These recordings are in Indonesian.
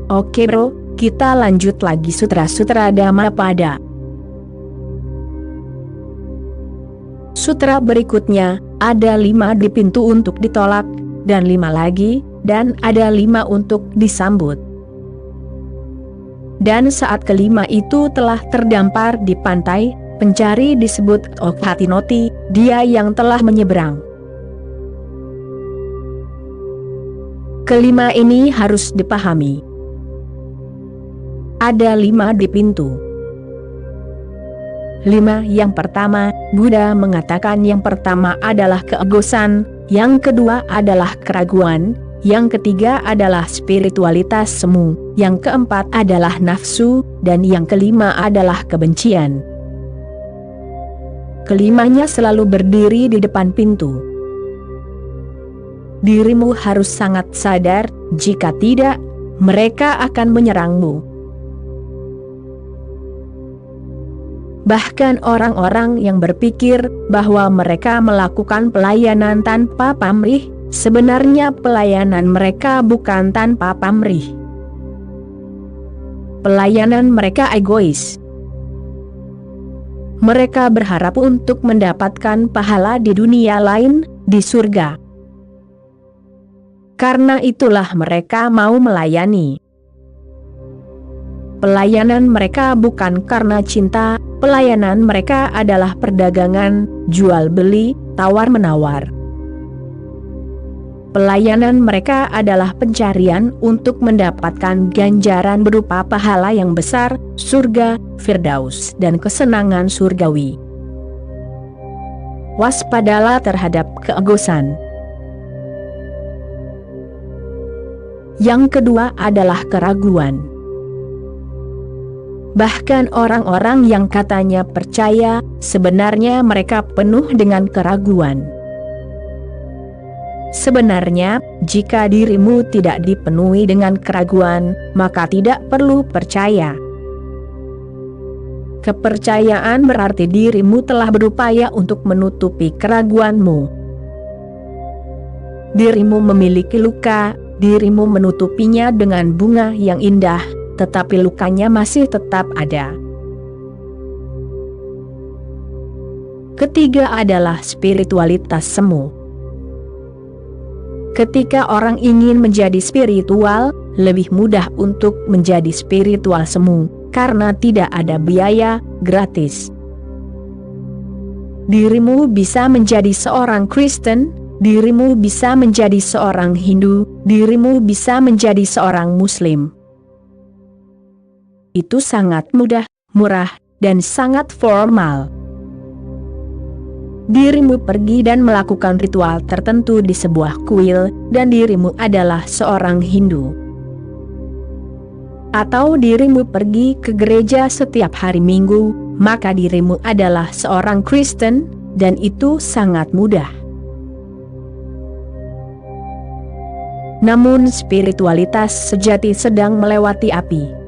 Oke bro, kita lanjut lagi Sutra-Sutra Dhammapada. Sutra berikutnya, ada 5 di pintu untuk ditolak, dan 5 lagi, dan ada 5 untuk disambut. Dan saat kelima itu telah terdampar di pantai, pencari disebut Okhatinoti, dia yang telah menyeberang. Kelima ini harus dipahami. Ada 5 di pintu. 5 yang pertama, Buddha mengatakan yang pertama adalah keegosan, yang kedua adalah keraguan, yang ketiga adalah spiritualitas semu, yang keempat adalah nafsu, dan yang kelima adalah kebencian. Kelimanya selalu berdiri di depan pintu. Dirimu harus sangat sadar, jika tidak, mereka akan menyerangmu. Bahkan orang-orang yang berpikir bahwa mereka melakukan pelayanan tanpa pamrih, sebenarnya pelayanan mereka bukan tanpa pamrih. Pelayanan mereka egois. Mereka berharap untuk mendapatkan pahala di dunia lain, di surga. Karena itulah mereka mau melayani. Pelayanan mereka bukan karena cinta, pelayanan mereka adalah perdagangan, jual beli, tawar-menawar. Pelayanan mereka adalah pencarian untuk mendapatkan ganjaran berupa pahala yang besar, surga, firdaus, dan kesenangan surgawi. Waspadalah terhadap keegosan. Yang kedua adalah keraguan. Bahkan orang-orang yang katanya percaya, sebenarnya mereka penuh dengan keraguan. Sebenarnya, jika dirimu tidak dipenuhi dengan keraguan, maka tidak perlu percaya. Kepercayaan berarti dirimu telah berupaya untuk menutupi keraguanmu. Dirimu memiliki luka, dirimu menutupinya dengan bunga yang indah, tetapi lukanya masih tetap ada. Ketiga adalah spiritualitas semu. Ketika orang ingin menjadi spiritual, lebih mudah untuk menjadi spiritual semu, karena tidak ada biaya, gratis. Dirimu bisa menjadi seorang Kristen, dirimu bisa menjadi seorang Hindu, dirimu bisa menjadi seorang Muslim. Itu sangat mudah, murah, dan sangat formal. Dirimu pergi dan melakukan ritual tertentu di sebuah kuil, dan dirimu adalah seorang Hindu. Atau dirimu pergi ke gereja setiap hari Minggu, maka dirimu adalah seorang Kristen, dan itu sangat mudah. Namun spiritualitas sejati sedang melewati api.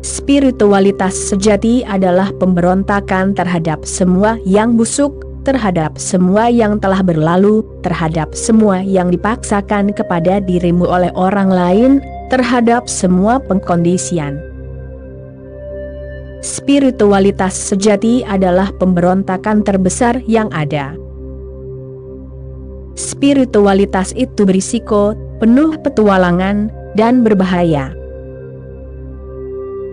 Spiritualitas sejati adalah pemberontakan terhadap semua yang busuk, terhadap semua yang telah berlalu, terhadap semua yang dipaksakan kepada dirimu oleh orang lain, terhadap semua pengkondisian. Spiritualitas sejati adalah pemberontakan terbesar yang ada. Spiritualitas itu berisiko, penuh petualangan, dan berbahaya.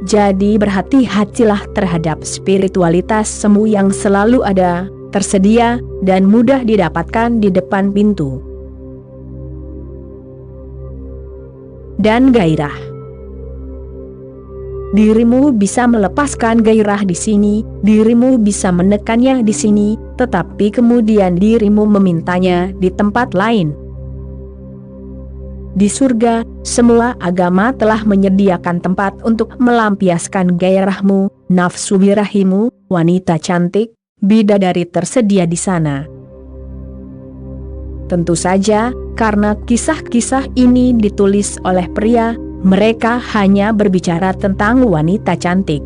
Jadi berhati-hatilah terhadap spiritualitas semu yang selalu ada, tersedia, dan mudah didapatkan di depan pintu. Dan gairah. Dirimu bisa melepaskan gairah di sini, dirimu bisa menekannya di sini, tetapi kemudian dirimu memintanya di tempat lain. Di surga, semua agama telah menyediakan tempat untuk melampiaskan gairahmu, nafsu birahimu, wanita cantik, bidadari tersedia di sana. Tentu saja, karena kisah-kisah ini ditulis oleh pria, mereka hanya berbicara tentang wanita cantik.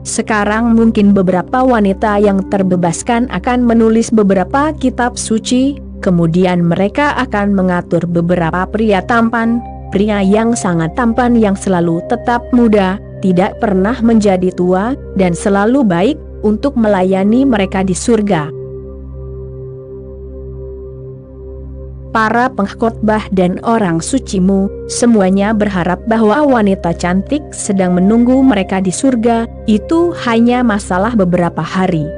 Sekarang mungkin beberapa wanita yang terbebaskan akan menulis beberapa kitab suci, kemudian mereka akan mengatur beberapa pria tampan, pria yang sangat tampan yang selalu tetap muda, tidak pernah menjadi tua, dan selalu baik, untuk melayani mereka di surga. Para pengkhotbah dan orang sucimu, semuanya berharap bahwa wanita cantik sedang menunggu mereka di surga, itu hanya masalah beberapa hari.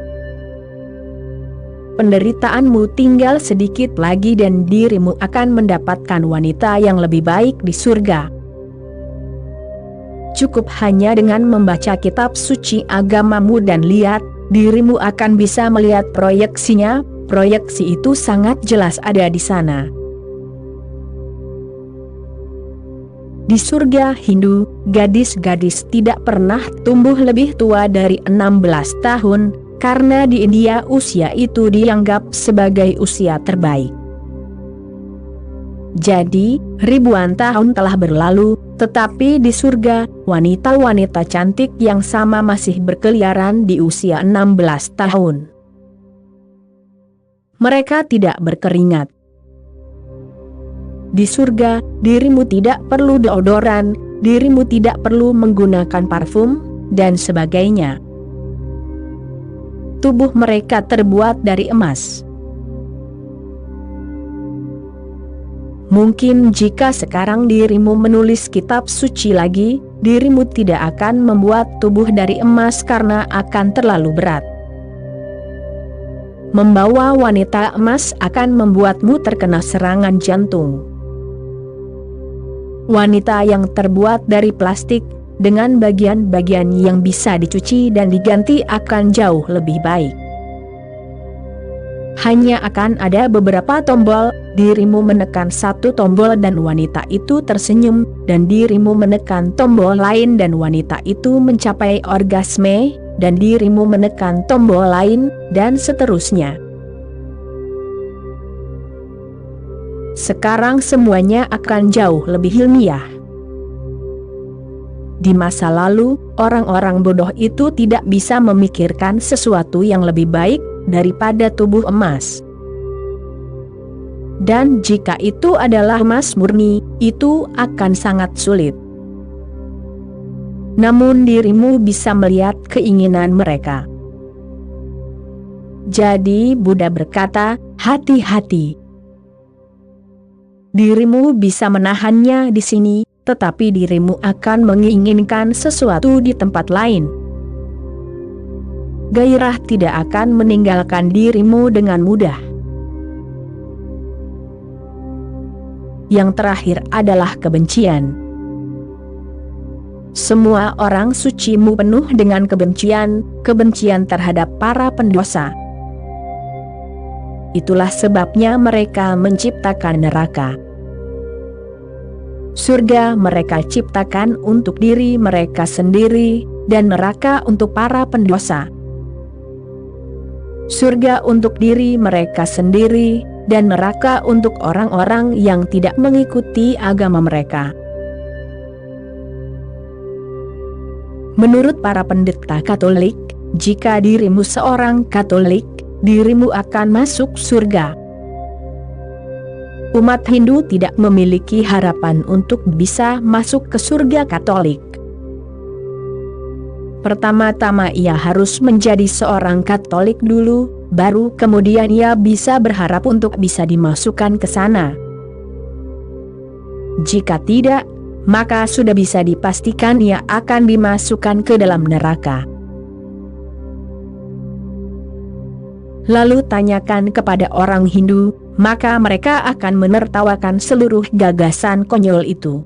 Penderitaanmu tinggal sedikit lagi dan dirimu akan mendapatkan wanita yang lebih baik di surga. Cukup hanya dengan membaca kitab suci agamamu dan lihat, dirimu akan bisa melihat proyeksinya. Proyeksi itu sangat jelas ada di sana. Di surga Hindu, gadis-gadis tidak pernah tumbuh lebih tua dari 16 tahun, karena di India usia itu dianggap sebagai usia terbaik. Jadi, ribuan tahun telah berlalu, tetapi di surga, wanita-wanita cantik yang sama masih berkeliaran di usia 16 tahun. Mereka tidak berkeringat. Di surga, dirimu tidak perlu deodoran, dirimu tidak perlu menggunakan parfum, dan sebagainya. Tubuh mereka terbuat dari emas. Mungkin jika sekarang dirimu menulis kitab suci lagi, dirimu tidak akan membuat tubuh dari emas karena akan terlalu berat. Membawa wanita emas akan membuatmu terkena serangan jantung. Wanita yang terbuat dari plastik, dengan bagian-bagian yang bisa dicuci dan diganti akan jauh lebih baik. Hanya akan ada beberapa tombol, dirimu menekan satu tombol dan wanita itu tersenyum, dan dirimu menekan tombol lain dan wanita itu mencapai orgasme, dan dirimu menekan tombol lain, dan seterusnya. Sekarang semuanya akan jauh lebih ilmiah. Di masa lalu, orang-orang bodoh itu tidak bisa memikirkan sesuatu yang lebih baik daripada tubuh emas. Dan jika itu adalah emas murni, itu akan sangat sulit. Namun dirimu bisa melihat keinginan mereka. Jadi Buddha berkata, hati-hati. Dirimu bisa menahannya di sini, tetapi dirimu akan menginginkan sesuatu di tempat lain. Gairah tidak akan meninggalkan dirimu dengan mudah. Yang terakhir adalah kebencian. Semua orang sucimu penuh dengan kebencian, kebencian terhadap para pendosa. Itulah sebabnya mereka menciptakan neraka. Surga mereka ciptakan untuk diri mereka sendiri, dan neraka untuk para pendosa. Surga untuk diri mereka sendiri, dan neraka untuk orang-orang yang tidak mengikuti agama mereka. Menurut para pendeta Katolik, jika dirimu seorang Katolik, dirimu akan masuk surga. Umat Hindu tidak memiliki harapan untuk bisa masuk ke surga Katolik. Pertama-tama ia harus menjadi seorang Katolik dulu, baru kemudian ia bisa berharap untuk bisa dimasukkan ke sana. Jika tidak, maka sudah bisa dipastikan ia akan dimasukkan ke dalam neraka. Lalu tanyakan kepada orang Hindu, maka mereka akan menertawakan seluruh gagasan konyol itu.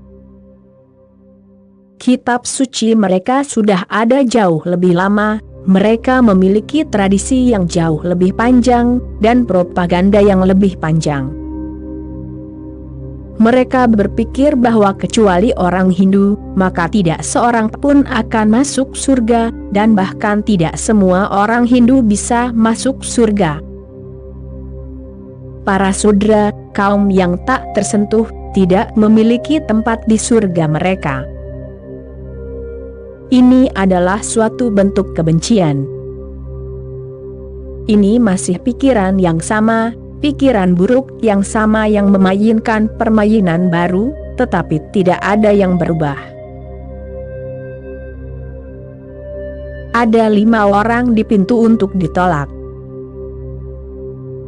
Kitab suci mereka sudah ada jauh lebih lama, mereka memiliki tradisi yang jauh lebih panjang, dan propaganda yang lebih panjang. Mereka berpikir bahwa kecuali orang Hindu, maka tidak seorang pun akan masuk surga, dan bahkan tidak semua orang Hindu bisa masuk surga. Para sudra, kaum yang tak tersentuh, tidak memiliki tempat di surga mereka. Ini adalah suatu bentuk kebencian. Ini masih pikiran yang sama, pikiran buruk yang sama yang memainkan permainan baru, tetapi tidak ada yang berubah. Ada 5 orang di pintu untuk ditolak.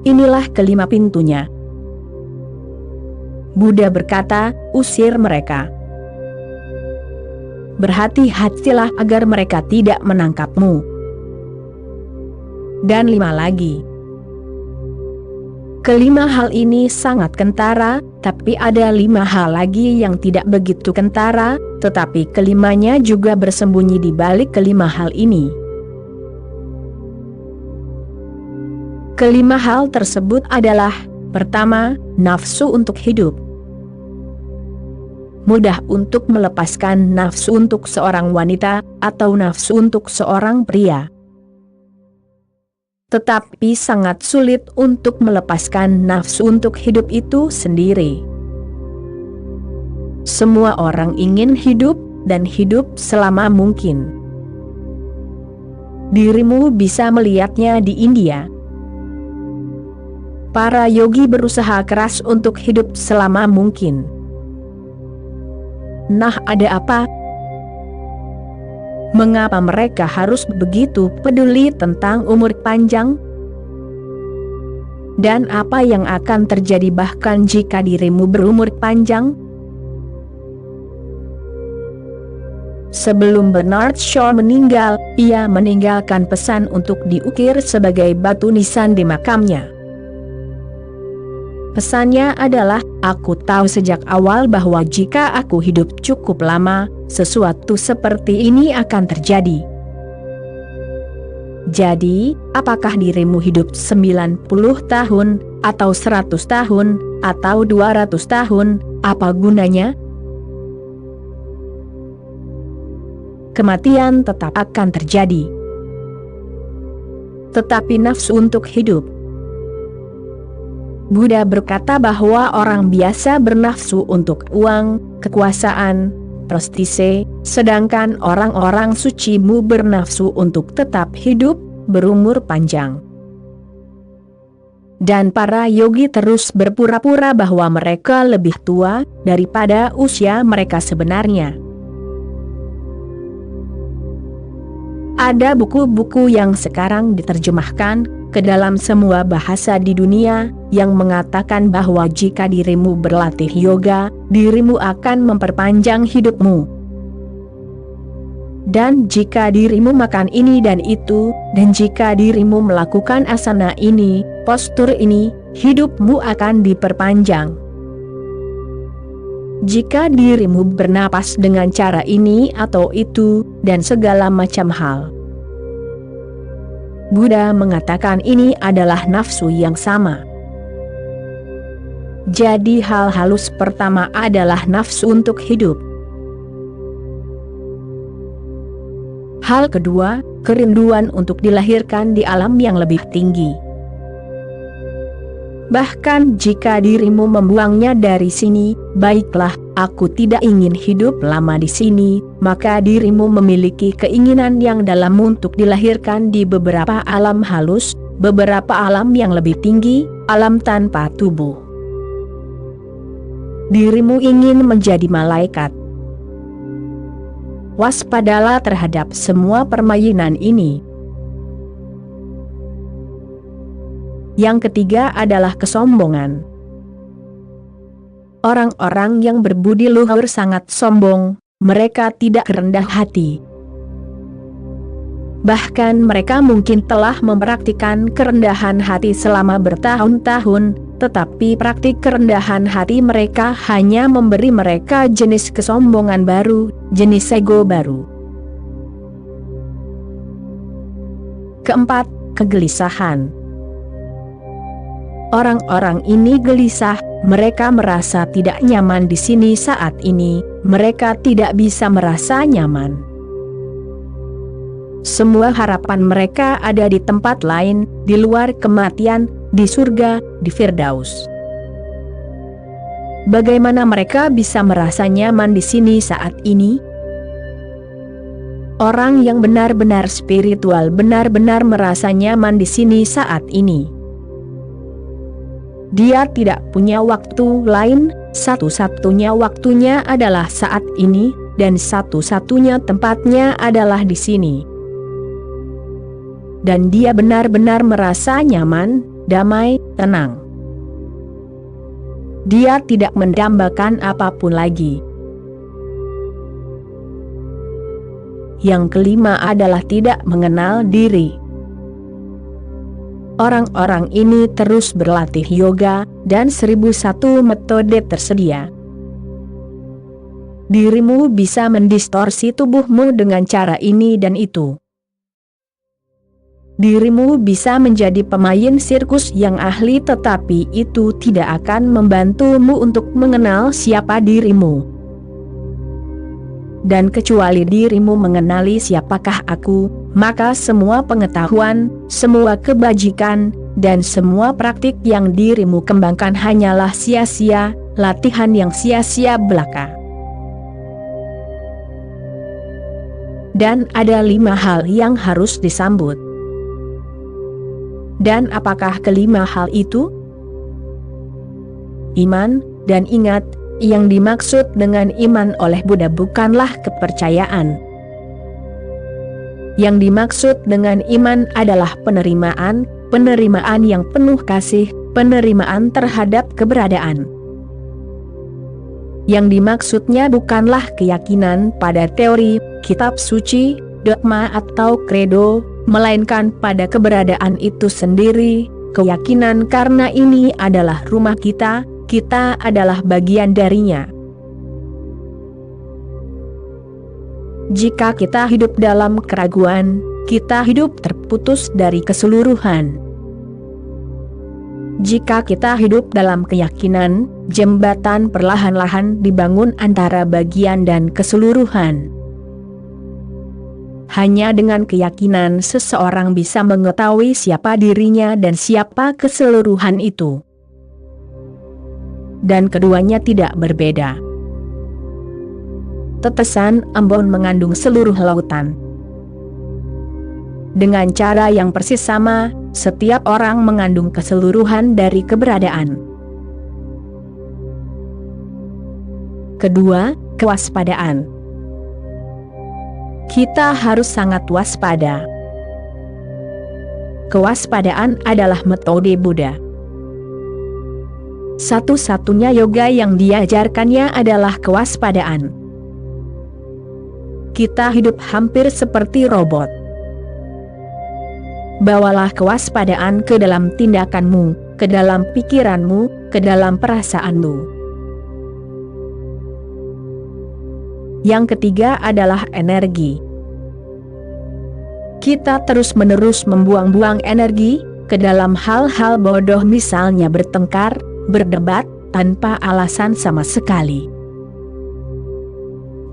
Inilah kelima pintunya. Buddha berkata, usir mereka. Berhati-hatilah agar mereka tidak menangkapmu. Dan 5 lagi. Kelima hal ini sangat kentara, tapi ada 5 hal lagi yang tidak begitu kentara, tetapi kelimanya juga bersembunyi di balik kelima hal ini. Kelima hal tersebut adalah, pertama, nafsu untuk hidup. Mudah untuk melepaskan nafsu untuk seorang wanita, atau nafsu untuk seorang pria. Tetapi sangat sulit untuk melepaskan nafsu untuk hidup itu sendiri. Semua orang ingin hidup, dan hidup selama mungkin. Dirimu bisa melihatnya di India. Para yogi berusaha keras untuk hidup selama mungkin. Nah, ada apa? Mengapa mereka harus begitu peduli tentang umur panjang? Dan apa yang akan terjadi bahkan jika dirimu berumur panjang? Sebelum Bernard Shaw meninggal, ia meninggalkan pesan untuk diukir sebagai batu nisan di makamnya. Pesannya adalah, aku tahu sejak awal bahwa jika aku hidup cukup lama, sesuatu seperti ini akan terjadi. Jadi, apakah dirimu hidup 90 tahun, atau 100 tahun, atau 200 tahun, apa gunanya? Kematian tetap akan terjadi. Tetapi nafsu untuk hidup. Buddha berkata bahwa orang biasa bernafsu untuk uang, kekuasaan, prestise, sedangkan orang-orang sucimu bernafsu untuk tetap hidup, berumur panjang. Dan para yogi terus berpura-pura bahwa mereka lebih tua daripada usia mereka sebenarnya. Ada buku-buku yang sekarang diterjemahkan ke dalam semua bahasa di dunia, yang mengatakan bahwa jika dirimu berlatih yoga, dirimu akan memperpanjang hidupmu. Dan jika dirimu makan ini dan itu, dan jika dirimu melakukan asana ini, postur ini, hidupmu akan diperpanjang. Jika dirimu bernapas dengan cara ini atau itu, dan segala macam hal. Buddha mengatakan ini adalah nafsu yang sama. Jadi hal halus pertama adalah nafsu untuk hidup. Hal kedua, kerinduan untuk dilahirkan di alam yang lebih tinggi. Bahkan jika dirimu membuangnya dari sini, baiklah, aku tidak ingin hidup lama di sini, maka dirimu memiliki keinginan yang dalam untuk dilahirkan di beberapa alam halus, beberapa alam yang lebih tinggi, alam tanpa tubuh. Dirimu ingin menjadi malaikat. Waspadalah terhadap semua permainan ini. Yang ketiga adalah kesombongan. Orang-orang yang berbudi luhur sangat sombong, mereka tidak rendah hati. Bahkan mereka mungkin telah mempraktikkan kerendahan hati selama bertahun-tahun, tetapi praktik kerendahan hati mereka hanya memberi mereka jenis kesombongan baru, jenis ego baru. Keempat, kegelisahan. Orang-orang ini gelisah, mereka merasa tidak nyaman di sini saat ini, mereka tidak bisa merasa nyaman. Semua harapan mereka ada di tempat lain, di luar kematian, di surga, di Firdaus. Bagaimana mereka bisa merasa nyaman di sini saat ini? Orang yang benar-benar spiritual benar-benar merasa nyaman di sini saat ini. Dia tidak punya waktu lain, satu-satunya waktunya adalah saat ini, dan satu-satunya tempatnya adalah di sini. Dan dia benar-benar merasa nyaman, damai, tenang. Dia tidak mendambakan apapun lagi. Yang kelima adalah tidak mengenal diri. Orang-orang ini terus berlatih yoga, dan 1001 metode tersedia. Dirimu bisa mendistorsi tubuhmu dengan cara ini dan itu. Dirimu bisa menjadi pemain sirkus yang ahli, tetapi itu tidak akan membantumu untuk mengenal siapa dirimu. Dan kecuali dirimu mengenali siapakah aku, maka semua pengetahuan, semua kebajikan, dan semua praktik yang dirimu kembangkan hanyalah sia-sia, latihan yang sia-sia belaka. Dan ada 5 hal yang harus disambut. Dan apakah kelima hal itu? Iman, dan ingat, yang dimaksud dengan iman oleh Buddha bukanlah kepercayaan. Yang dimaksud dengan iman adalah penerimaan, penerimaan yang penuh kasih, penerimaan terhadap keberadaan. Yang dimaksudnya bukanlah keyakinan pada teori, kitab suci, dogma atau kredo, melainkan pada keberadaan itu sendiri, keyakinan karena ini adalah rumah kita adalah bagian darinya. Jika kita hidup dalam keraguan, kita hidup terputus dari keseluruhan. Jika kita hidup dalam keyakinan, jembatan perlahan-lahan dibangun antara bagian dan keseluruhan. Hanya dengan keyakinan seseorang bisa mengetahui siapa dirinya dan siapa keseluruhan itu. Dan keduanya tidak berbeda. Tetesan embun mengandung seluruh lautan. Dengan cara yang persis sama, setiap orang mengandung keseluruhan dari keberadaan. Kedua, kewaspadaan. Kita harus sangat waspada. Kewaspadaan adalah metode Buddha. Satu-satunya yoga yang diajarkannya adalah kewaspadaan. Kita hidup hampir seperti robot. Bawalah kewaspadaan ke dalam tindakanmu, ke dalam pikiranmu, ke dalam perasaanmu. Yang ketiga adalah energi. Kita terus-menerus membuang-buang energi ke dalam hal-hal bodoh, misalnya bertengkar, berdebat, tanpa alasan sama sekali.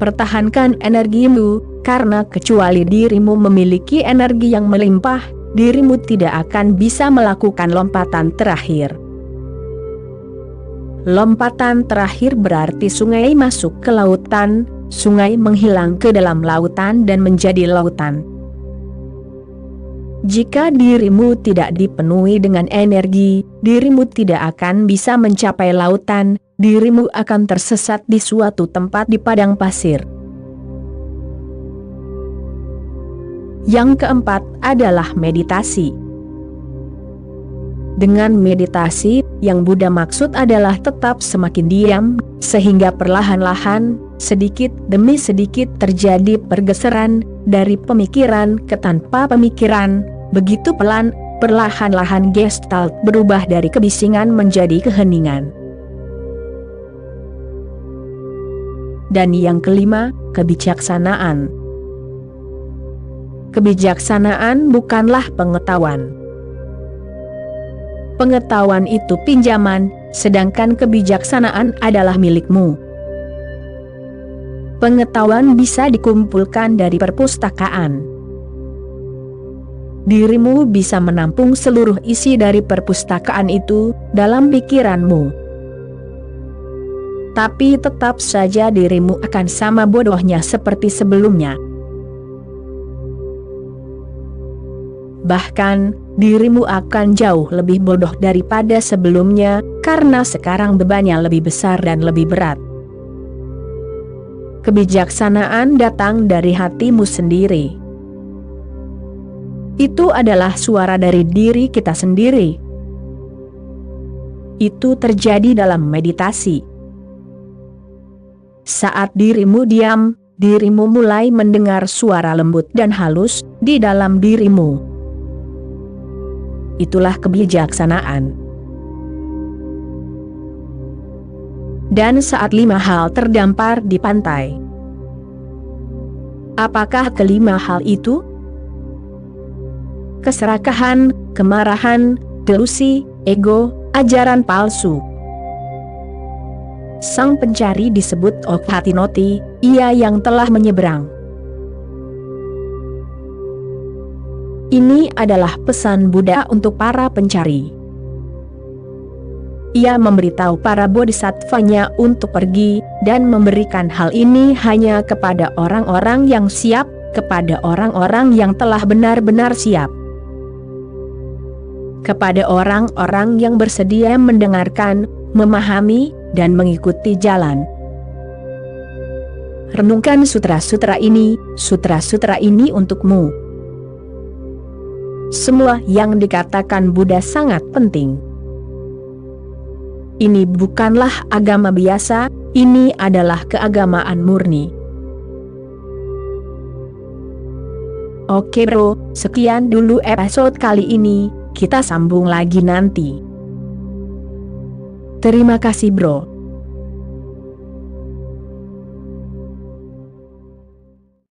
Pertahankan energimu, karena kecuali dirimu memiliki energi yang melimpah, dirimu tidak akan bisa melakukan lompatan terakhir. Lompatan terakhir berarti sungai masuk ke lautan, sungai menghilang ke dalam lautan dan menjadi lautan. Jika dirimu tidak dipenuhi dengan energi, dirimu tidak akan bisa mencapai lautan, dirimu akan tersesat di suatu tempat di padang pasir. Yang keempat adalah meditasi. Dengan meditasi, yang Buddha maksud adalah tetap semakin diam, sehingga perlahan-lahan, sedikit demi sedikit terjadi pergeseran, dari pemikiran ke tanpa pemikiran. Begitu pelan, perlahan-lahan gestalt berubah dari kebisingan menjadi keheningan. Dan yang kelima, kebijaksanaan. Kebijaksanaan bukanlah pengetahuan. Pengetahuan itu pinjaman, sedangkan kebijaksanaan adalah milikmu. Pengetahuan bisa dikumpulkan dari perpustakaan. Dirimu bisa menampung seluruh isi dari perpustakaan itu dalam pikiranmu. Tapi tetap saja dirimu akan sama bodohnya seperti sebelumnya. Bahkan, dirimu akan jauh lebih bodoh daripada sebelumnya, karena sekarang bebannya lebih besar dan lebih berat. Kebijaksanaan datang dari hatimu sendiri. Itu adalah suara dari diri kita sendiri. Itu terjadi dalam meditasi. Saat dirimu diam, dirimu mulai mendengar suara lembut dan halus di dalam dirimu. Itulah kebijaksanaan. Dan saat 5 hal terdampar di pantai. Apakah kelima hal itu? Keserakahan, kemarahan, delusi, ego, ajaran palsu. Sang pencari disebut Okhatinoti, ia yang telah menyeberang. Ini adalah pesan Buddha untuk para pencari. Ia memberitahu para bodhisattvanya untuk pergi, dan memberikan hal ini hanya kepada orang-orang yang siap, kepada orang-orang yang telah benar-benar siap. Kepada orang-orang yang bersedia mendengarkan, memahami, dan mengikuti jalan. Renungkan sutra-sutra ini untukmu. Semua yang dikatakan Buddha sangat penting. Ini bukanlah agama biasa, ini adalah keagamaan murni. Oke bro, sekian dulu episode kali ini, kita sambung lagi nanti. Terima kasih bro.